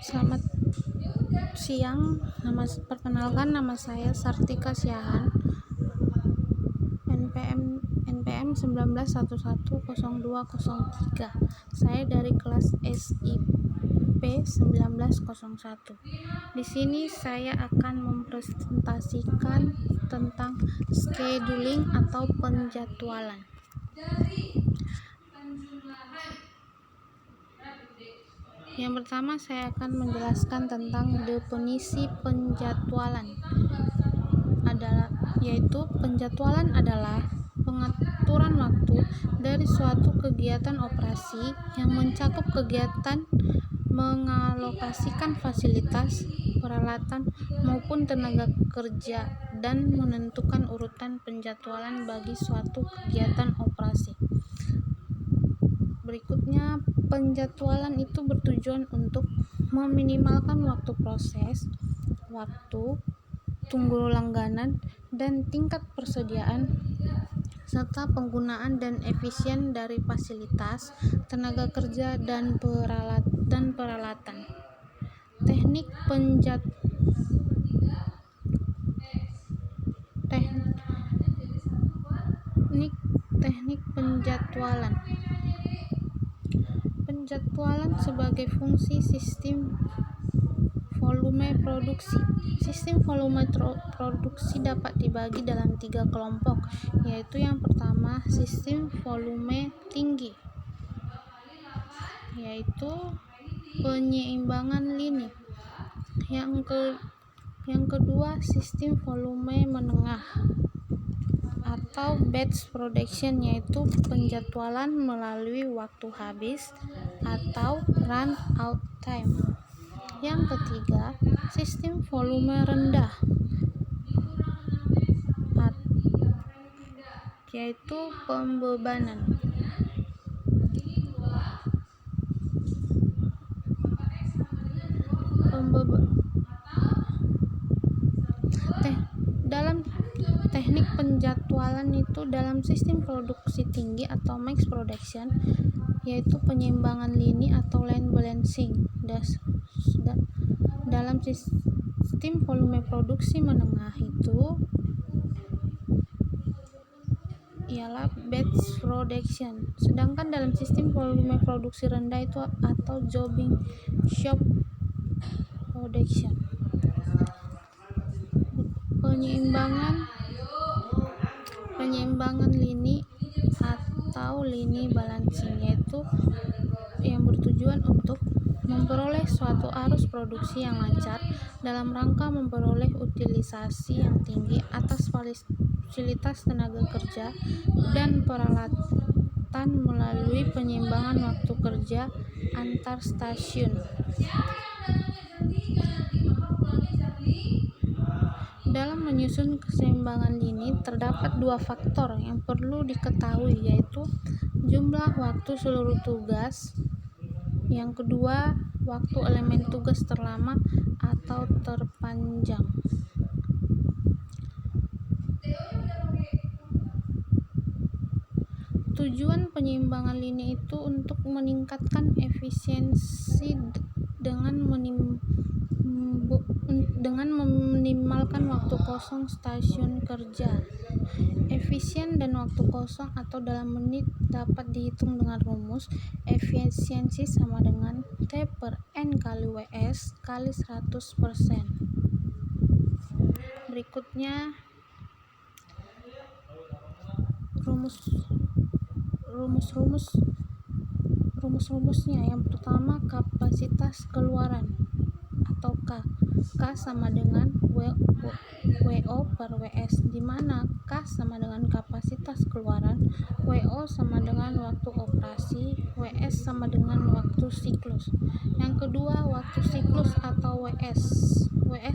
Selamat siang, perkenalkan nama saya Sartika Siahan, NPM 19110203. Saya dari kelas SIP 1901. Di sini saya akan mempresentasikan tentang scheduling atau penjadwalan. Yang pertama, saya akan menjelaskan tentang definisi penjadwalan. Yaitu penjadwalan adalah pengaturan waktu dari suatu kegiatan operasi yang mencakup kegiatan mengalokasikan fasilitas, peralatan, maupun tenaga kerja dan menentukan urutan penjadwalan bagi suatu kegiatan operasi. Berikutnya, penjadwalan itu bertujuan untuk meminimalkan waktu proses, waktu tunggu langganan, dan tingkat persediaan serta penggunaan dan efisien dari fasilitas, tenaga kerja, dan peralatan. Teknik penjadwalan. Penjadwalan sebagai fungsi sistem volume produksi. Sistem volume produksi dapat dibagi dalam 3 kelompok, yaitu yang pertama sistem volume tinggi, yaitu penyeimbangan lini. Yang kedua sistem volume menengah atau batch production, yaitu penjadwalan melalui waktu habis atau run out time. Yang ketiga, sistem volume rendah, yaitu pembebanan. Dalam teknik penjadwalan itu dalam sistem produksi tinggi atau max production, yaitu penyeimbangan lini atau line balancing. Dalam sistem volume produksi menengah itu ialah batch production. Sedangkan dalam sistem volume produksi rendah itu atau jobbing shop production. Penyeimbangan lini atau lini balancing, yaitu yang bertujuan untuk memperoleh suatu arus produksi yang lancar dalam rangka memperoleh utilisasi yang tinggi atas fasilitas tenaga kerja dan peralatan melalui penyeimbangan waktu kerja antar stasiun. Dalam menyusun keseimbangan lini, terdapat 2 faktor yang perlu diketahui, yaitu jumlah waktu seluruh tugas. Yang kedua, waktu elemen tugas terlama atau terpanjang. Tujuan penyeimbangan lini itu untuk meningkatkan efisiensi dengan meminimalkan waktu kosong stasiun kerja. Efisien dan waktu kosong atau dalam menit dapat dihitung dengan rumus efisiensi sama dengan T per N kali WS kali 100%. Berikutnya rumusnya. Yang pertama, kapasitas keluaran atau K sama dengan WO per WS, di mana K sama dengan kapasitas keluaran, WO sama dengan waktu operasi, WS sama dengan waktu siklus. Yang kedua, waktu siklus atau WS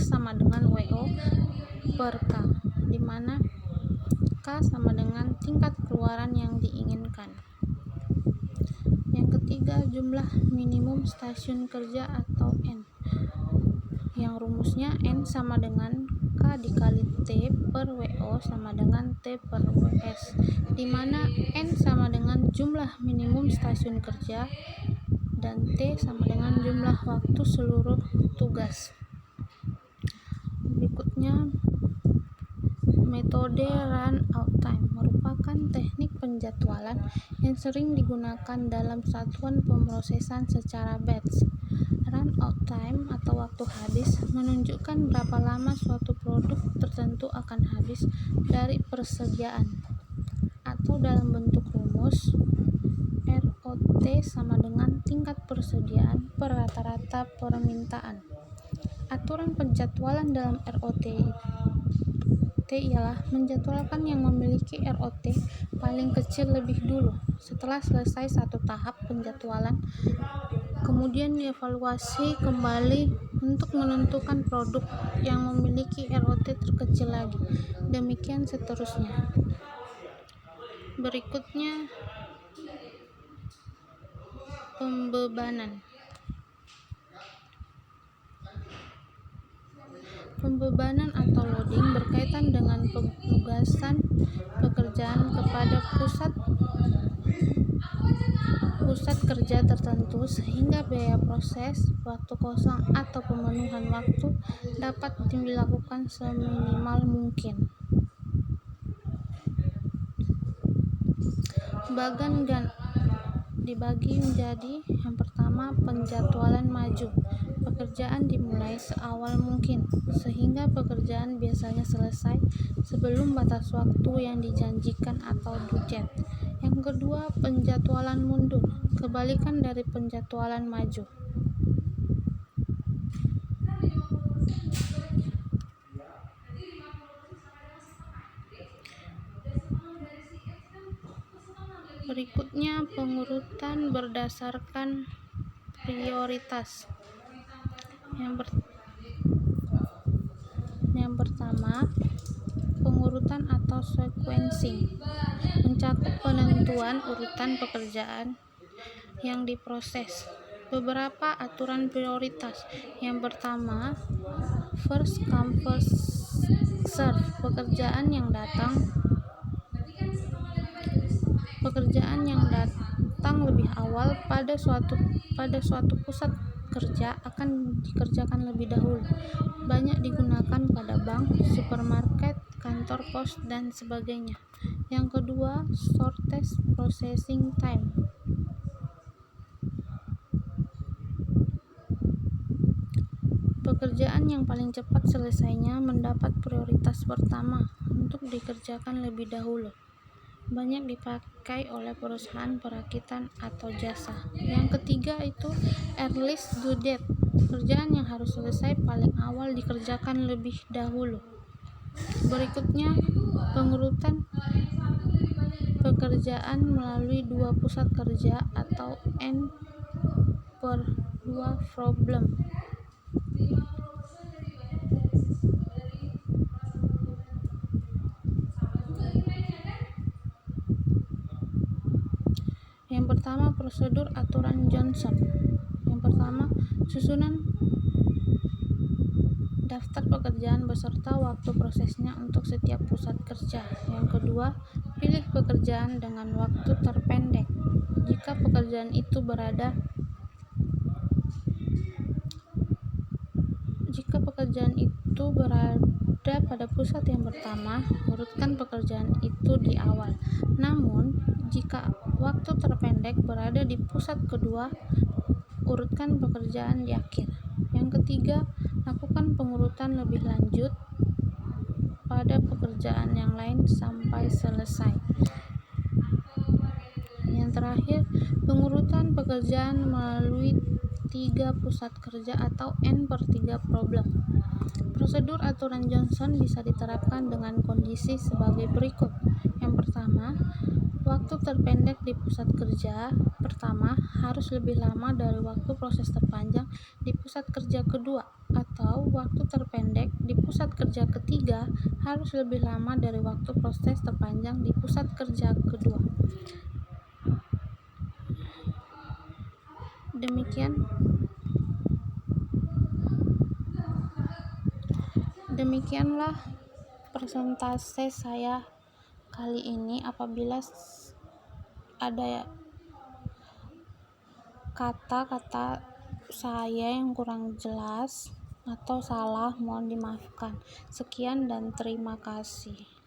sama dengan WO per K, di mana K sama dengan tingkat keluaran yang diinginkan. Yang ketiga, jumlah minimum stasiun kerja atau N, yang rumusnya N sama dengan K dikali T per WO sama dengan T per WS, di mana N sama dengan jumlah minimum stasiun kerja, dan T sama dengan jumlah waktu seluruh tugas. Berikutnya, metode run out time merupakan teknik penjadwalan yang sering digunakan dalam satuan pemrosesan secara batch. Run out time atau waktu habis menunjukkan berapa lama suatu produk tertentu akan habis dari persediaan, atau dalam bentuk rumus ROT sama dengan tingkat persediaan per rata-rata permintaan. Aturan penjadwalan dalam ROT ialah menjadwalkan yang memiliki ROT paling kecil lebih dulu setelah selesai satu tahap penjadwalan, kemudian dievaluasi kembali untuk menentukan produk yang memiliki ROT terkecil lagi, demikian seterusnya. Berikutnya, pembebanan. Pembebanan atau loading berkaitan dengan penugasan pekerjaan kepada pusat kerja tertentu sehingga biaya proses, waktu kosong atau pemenuhan waktu dapat dilakukan seminimal mungkin. Dibagi menjadi yang pertama, penjadwalan maju. Pekerjaan dimulai seawal mungkin sehingga pekerjaan biasanya selesai sebelum batas waktu yang dijanjikan atau due date. Yang kedua, penjadwalan mundur, kebalikan dari penjadwalan maju. Berikutnya, pengurutan berdasarkan prioritas. Yang pertama, pengurutan atau sequencing mencakup penentuan urutan pekerjaan yang diproses. Beberapa aturan prioritas. Yang pertama, first come first serve. Pekerjaan yang datang lebih awal pada suatu pusat kerja akan dikerjakan lebih dahulu. Banyak digunakan pada bank, supermarket, kantor pos, dan sebagainya. Yang kedua, shortest processing time. Pekerjaan yang paling cepat selesainya mendapat prioritas pertama untuk dikerjakan lebih dahulu. Banyak dipakai oleh perusahaan perakitan atau jasa. Yang ketiga itu earliest due date. Pekerjaan yang harus selesai paling awal dikerjakan lebih dahulu. Berikutnya, pengurutan pekerjaan melalui dua pusat kerja atau N/2 problem. Yang pertama, prosedur aturan Johnson. Yang pertama, susunan daftar pekerjaan beserta waktu prosesnya untuk setiap pusat kerja. Yang kedua, pilih pekerjaan dengan waktu terpendek. Jika pekerjaan itu berada pada pusat yang pertama, urutkan pekerjaan itu di awal. Namun, jika waktu terpendek berada di pusat kedua, urutkan pekerjaan di akhir. Yang ketiga, lakukan pengurutan lebih lanjut pada pekerjaan yang lain sampai selesai. Yang terakhir, pengurutan pekerjaan melalui 3 pusat kerja atau N/3 problem. Prosedur aturan Johnson bisa diterapkan dengan kondisi sebagai berikut. Yang pertama, waktu terpendek di pusat kerja pertama harus lebih lama dari waktu proses terpanjang di pusat kerja kedua, atau waktu terpendek di pusat kerja ketiga harus lebih lama dari waktu proses terpanjang di pusat kerja kedua. Demikianlah presentase saya kali ini. Apabila ada Kata-kata saya yang kurang jelas atau salah mohon dimaafkan. Sekian dan terima kasih.